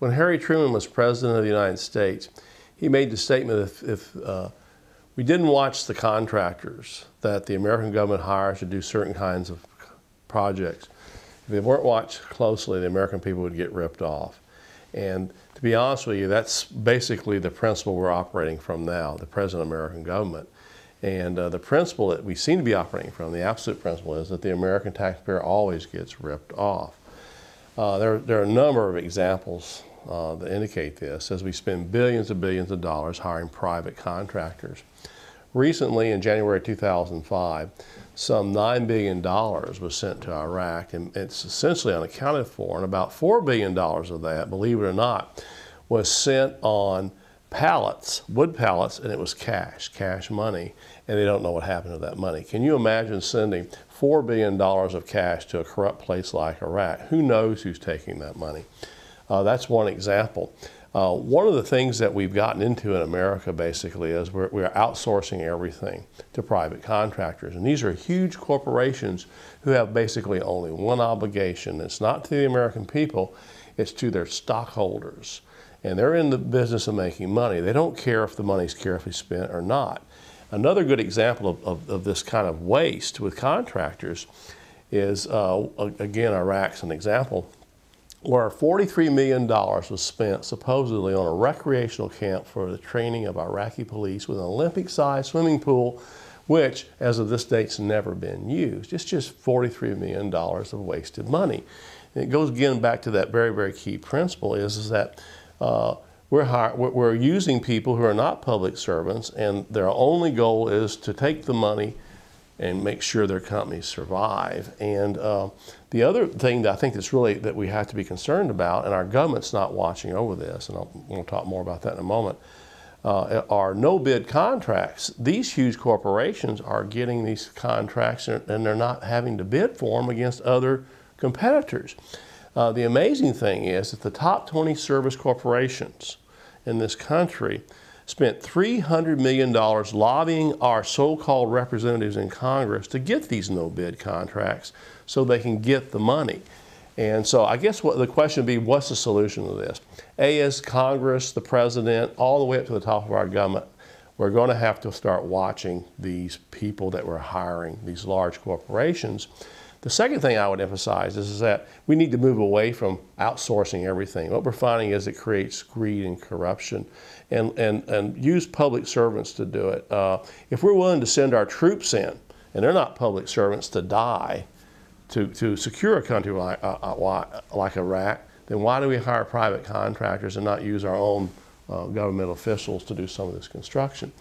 When Harry Truman was President of the United States, he made the statement, if we didn't watch the contractors that the American government hires to do certain kinds of projects, if they weren't watched closely, the American people would get ripped off. And to be honest with you, that's basically the principle we're operating from now, the present American government. And the principle that we seem to be operating from, the absolute principle, is that the American taxpayer always gets ripped off. There are a number of examples that indicate this as we spend billions and billions of dollars hiring private contractors. Recently, in January 2005, some $9 billion was sent to Iraq, and it's essentially unaccounted for, and about $4 billion of that, believe it or not, was sent on pallets, wood pallets, and it was cash money, and they don't know what happened to that money. Can you imagine sending $4 billion of cash to a corrupt place like Iraq? Who knows who's taking that money? That's one example. One of the things that we've gotten into in America basically is we're outsourcing everything to private contractors. And these are huge corporations who have basically only one obligation. It's not to the American people, it's to their stockholders. And they're in the business of making money. They don't care if the money's carefully spent or not. Another good example of this kind of waste with contractors is, again, Iraq's an example, where $43 million was spent supposedly on a recreational camp for the training of Iraqi police with an Olympic-sized swimming pool, which, as of this date, has never been used. It's just $43 million of wasted money. And it goes again back to that very, very key principle is that we're using people who are not public servants, and their only goal is to take the money and make sure their companies survive. And the other thing that I think that we have to be concerned about, and our government's not watching over this, and we'll talk more about that in a moment, are no-bid contracts. These huge corporations are getting these contracts, and they're not having to bid for them against other competitors. The amazing thing is that the top 20 service corporations in this country spent $300 million lobbying our so-called representatives in Congress to get these no-bid contracts so they can get the money. And so I guess the question would be, what's the solution to this? A is Congress, the president, all the way up to the top of our government, we're going to have to start watching these people that we're hiring, these large corporations. The second thing I would emphasize is that we need to move away from outsourcing everything. What we're finding is it creates greed and corruption, and use public servants to do it. If we're willing to send our troops in, and they're not public servants, to die to secure a country like Iraq, then why do we hire private contractors and not use our own government officials to do some of this construction?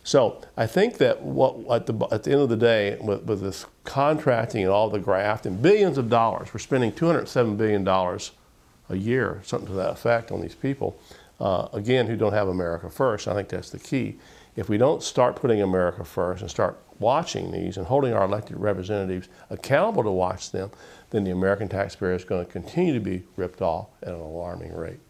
So I think that at the end of the day, with this contracting and all the graft and billions of dollars, we're spending $207 billion a year, something to that effect, on these people, again, who don't have America first. I think that's the key. If we don't start putting America first and start watching these and holding our elected representatives accountable to watch them, then the American taxpayer is going to continue to be ripped off at an alarming rate.